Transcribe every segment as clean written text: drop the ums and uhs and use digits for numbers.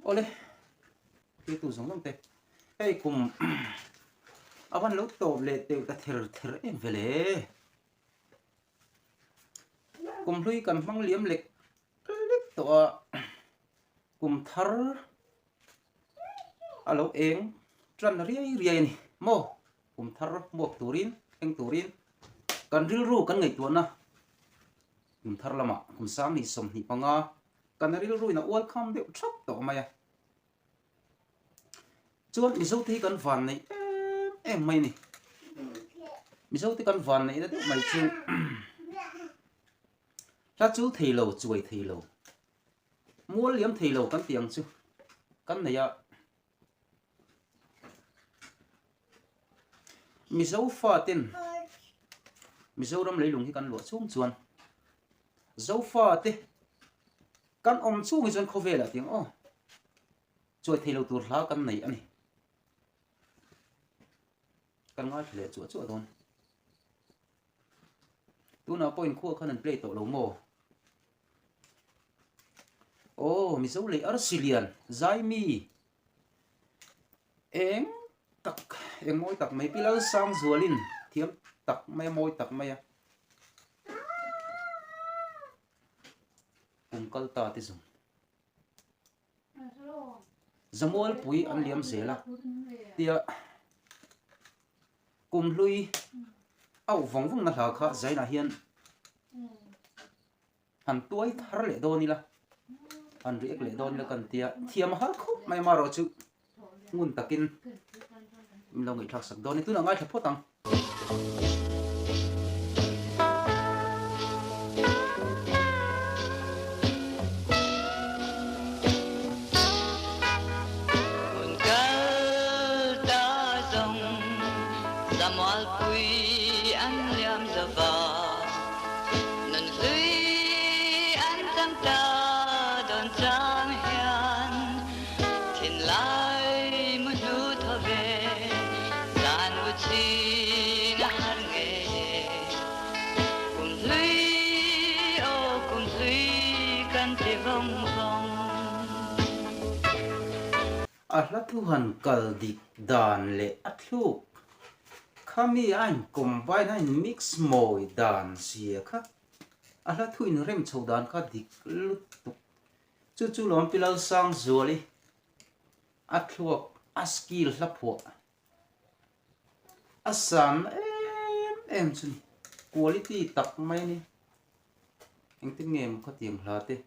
ole cái tu giống lắm tê hey cùng avan lúc tổ lệ tiêu ta thề em về lệ cùng lui cần mang liếm lịch tổ cùng thar alo eng trần riêng này mò cùng thar một turin anh turin cần riu cần ngày tuần na cùng thar lama cùng sáng ni som ni panga cần riu na welcome điệu chắp tổ mày chuột mi dâu thì cần van này em mày này mi dâu thì cần van này đó mày chưa cha chú thầy lầu chuối thầy lầu mua liếm thầy lầu cần tiền chứ cần này à mi dâu pha tin mi dâu đâm lấy lùng thì cần lụa xuống chuồn dâu pha tin cần om xuống mi chuồn khâu về là tiếng ô chuối thầy lầu tuột lá cần này anh cần ngay phải lệ chuột thôi tu nào point khua khăn play tổ lầu mồ ô mi dâu lấy Arcelian giải mi eng tắc eng môi tắc mấy pilau sang rùa linh thiếm tắc mấy môi tắc mấy à cùng câu ta thì dùng zamol pui an liam zela tia cùng lui áo vòng vòng na hà khá giải na hiền hàn tuổi thar lệ đô ni la hàn riết lệ đô ni la cần tia thiam har khúc mai mà rồi chứ ngun takin lâu ngày thắc sắc đô ni tu na ngay tháp tăng la thu han kal dik dan le athluk khami an combine an mix moi dan sia kha la thu in rem chho dan kha dik lut tuk chu lom pilal sang zoli athluk askil la pho asam em chun quality tak mai ni anh tin nghe có tiếng là thế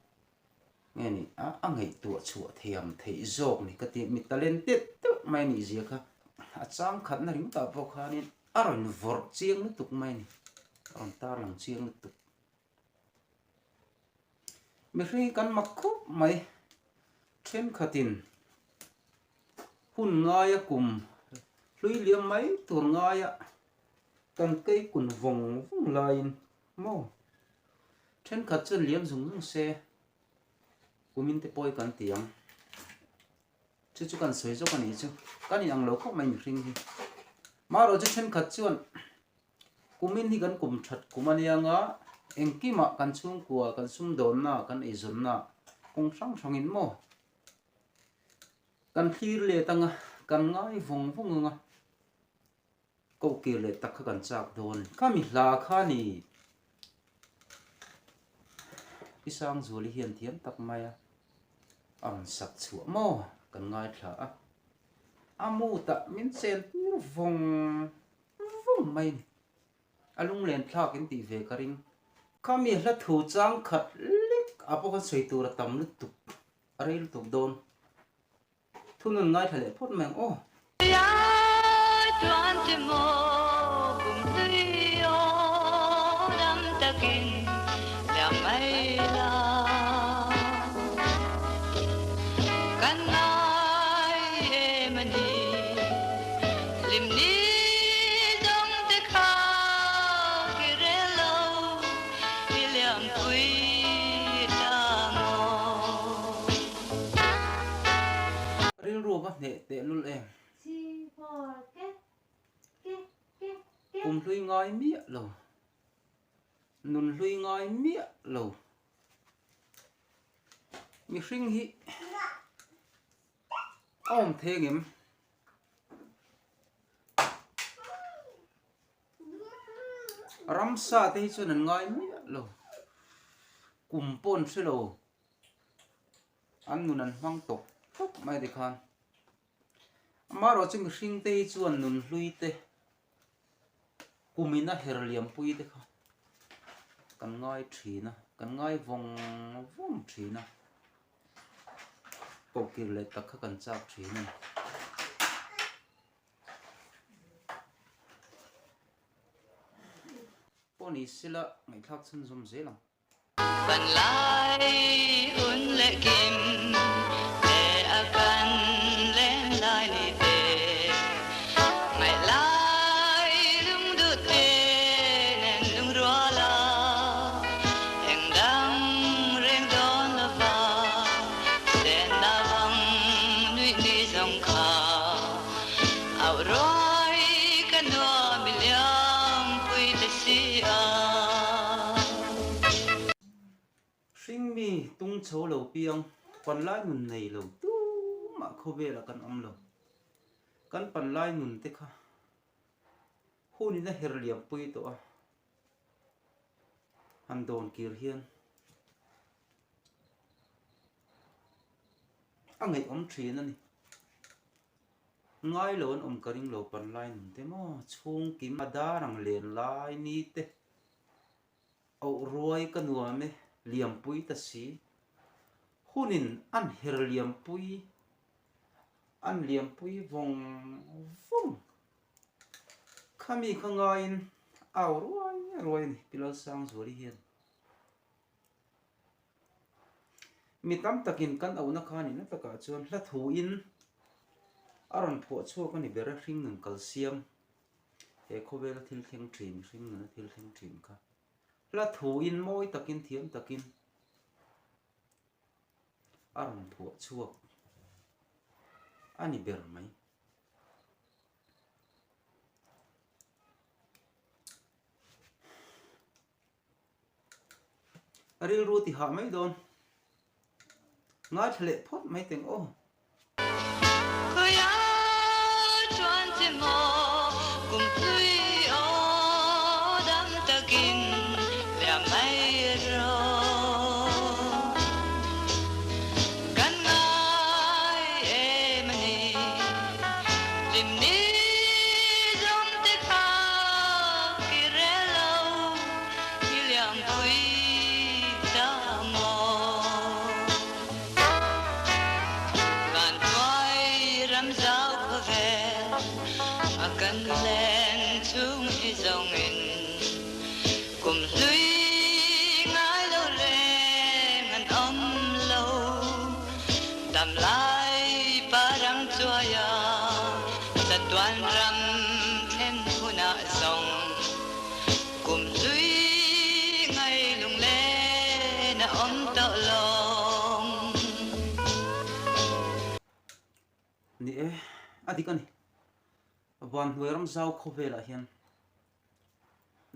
nghe nè anh ấy tua chùa thiam thấy rộng này cái tiếng mình talented tức mai nè gì cả chăng khát na rim ta bọc hà nên rồi vọt chiêng nó tục mai nè còn ta làm chiêng nó tục mình khi cần mặc khúc mày trên khát tin hun ngay cùng lưỡi liếm mấy tuần ngay cần cây quần vòng vòng lại mò trên khát chân liếm dùng xe của mình thì bôi cần tiếng chứ cần sấy cho cần ý chứ cái này ăn lâu không mình riêng gì mà rồi trên khát chuan của mình thì cần cùng thật của mình yang á em kia mà cần chung của cần sum đồn na cần ấy dồn na cùng sang sang in mò cần khi lệ tăng cần ngay vòng vòng ngà câu kia lệ tắc cần chạc đồn kami là khani cái sang rồi li hiền thiếm tắc mai ăn sạch sủa mò cần ngay thở amu ta min sen vòng vòng mai alung len thak in ti ve karing kami la thu chang khat lik apo kan soi tu ra tam lut tuk arei lut tuk don thunun ngai thale phot meng o để luôn em cùng lui ngói mía lầu nôn lui ngói mía lầu mi sinh hi ông thế em ramsa thế cho nên ngay mấy lo cùng pon sẽ lo anh nun ăn mang tục mai đi khan mà rồi chừng sinh thế chuan nun lui thế cùng na herliam pui thế khan kan ngay trí na kan ngay vòng vòng trí na cầu kỳ lệ tất cả kan chak trí na poni sila ngày thắc chân zoom dễ lắm Ban lai hun lệ kim lệ akan lên lai ni te ngày lai lung du te nên lung rua la em đang reng don la va sen na vang nui ni dòng kha ao roi canoa miliam pui te si a sinh mi tung chấu lầu piang pan lai nun này lầu tu mà khô về là kan om lầu kan pan lai nun te kha hun na herliam pui to a han don kir hian a ngai om thin ani ngai lon om karing lo pan lai nun te mo chung kim ada rang len lai ni te au roi kanua me liam pui ta si hunin an her liam pui vong vong khami khangain au roi ni pilal sang zuri hian mi tam takin kan au na khani na taka chuan hla thu in aron pho chu kan ni bera hring nun calcium he khovel thil thleng thin hring nun thil thleng thin kha hla thu in moi takin thiam takin aron pho chuak ani ber mai aril ru ti ha mai don ngai thle phot mai teng o Khoya chuan chi mo kum tui o dam takin liam mai ro kan ngai e mani lim ni zom te kha ki re lo ki liam pui ta mo Van toy ram zau ko vel akan len chung i zong in kum lui ngai lo le ngan om lo dam lai parang choya sa tuan ram then huna zong kum lui ngai lung le na om to long ni e adik ani van hueram zau khovela hian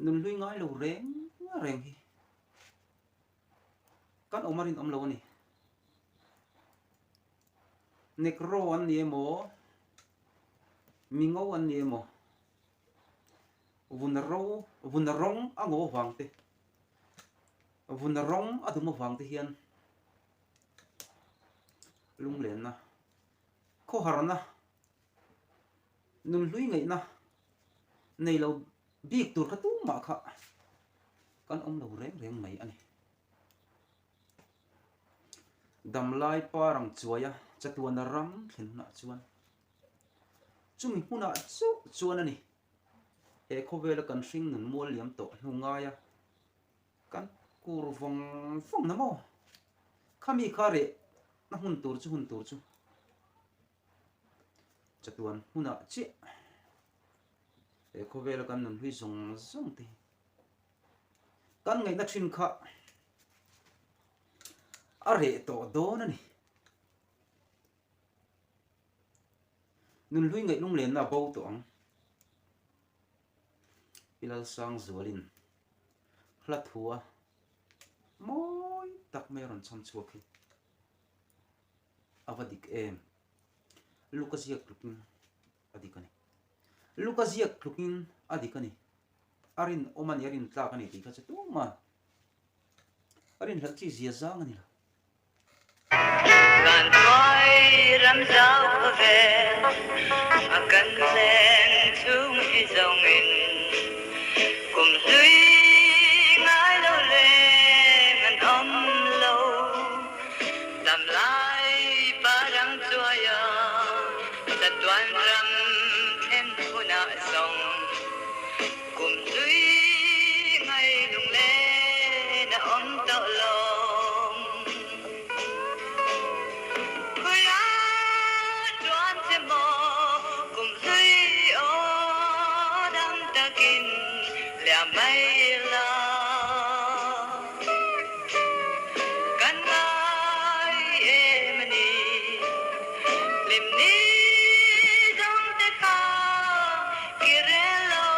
nun lui ngai lo reng hi kan omarin om lo ni nekro an ni mo mingo an ni mo vunarong ango wangte vunarong aduma wangte hian lung len na kho harana nun lui ngai na nei lo bik tur ka tu ma kha kan om lo reng mai ani dam lai parang chuaya chatuana ram thlen na chuan chumi huna chu chuan ani he khovela kan hring nun mual liam to hnungaya kan kur vong na mo khami khare na hun tur chu chatuan huna chi e khovela kan nun hui zong ti kan ngai na thin kha are to don ani nun hui ngai lung len na bo to ang pilal sang zualin hla thua moi tak meron chan chuak hi avadik em Lukaziak lukin adikani Lukaziak lukin adikani arin oman yarin tlakani ti ka tu ma arin lakchi zia zang ani Kan toi ram zau ve akan len chung hi zong in kum lui ngai lo le ngan om lo tam lai parang choya ta tuan ram em huna song kum lui ngai lung le na om to long kuya tuan se mo kum lui o dam takin lia mai la kan lai emani lim ni dong te kha kirelo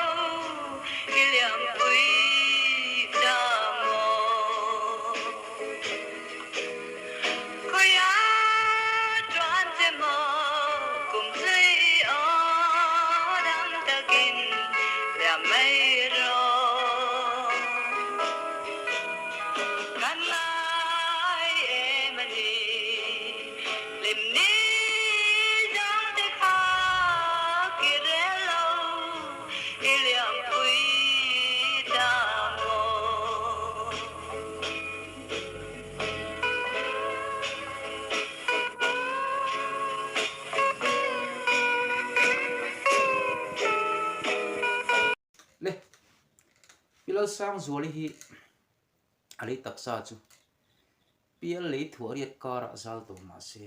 iliam pui da mo kuya tuan se mo kum lui o dam takin lia mai ro kan lai emani lim ni dong te kha kirelo iliam pui da mo le pilal sang zuali hi ali taksa chu pial le thuariat kara zal to ma se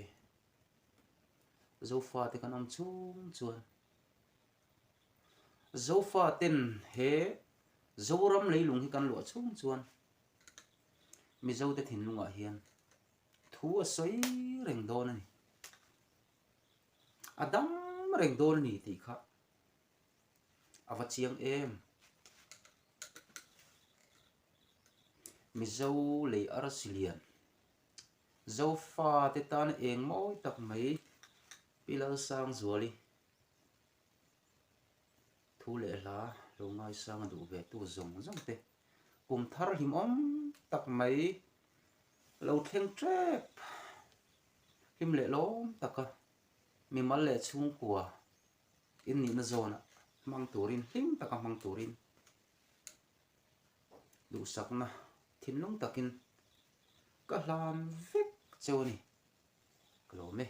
zofa te kanam chung chuan zofa ten he zoram leilung hi kan lo chung chuan mi zo te thin lunga hian thu a soi reng don ani adam reng don ni ti kha avachiang em mi zo le arasilian zofa te tan eng moi tak mai pilal sang zuali thu le la lo ngai sang du ve tu zong zong te kum thar him om tak mai lo theng trep him le lom taka mi mal le chung kwa in ni na zona mang turin him taka mang turin du sakna thin long takin ka hlam vek choni klo me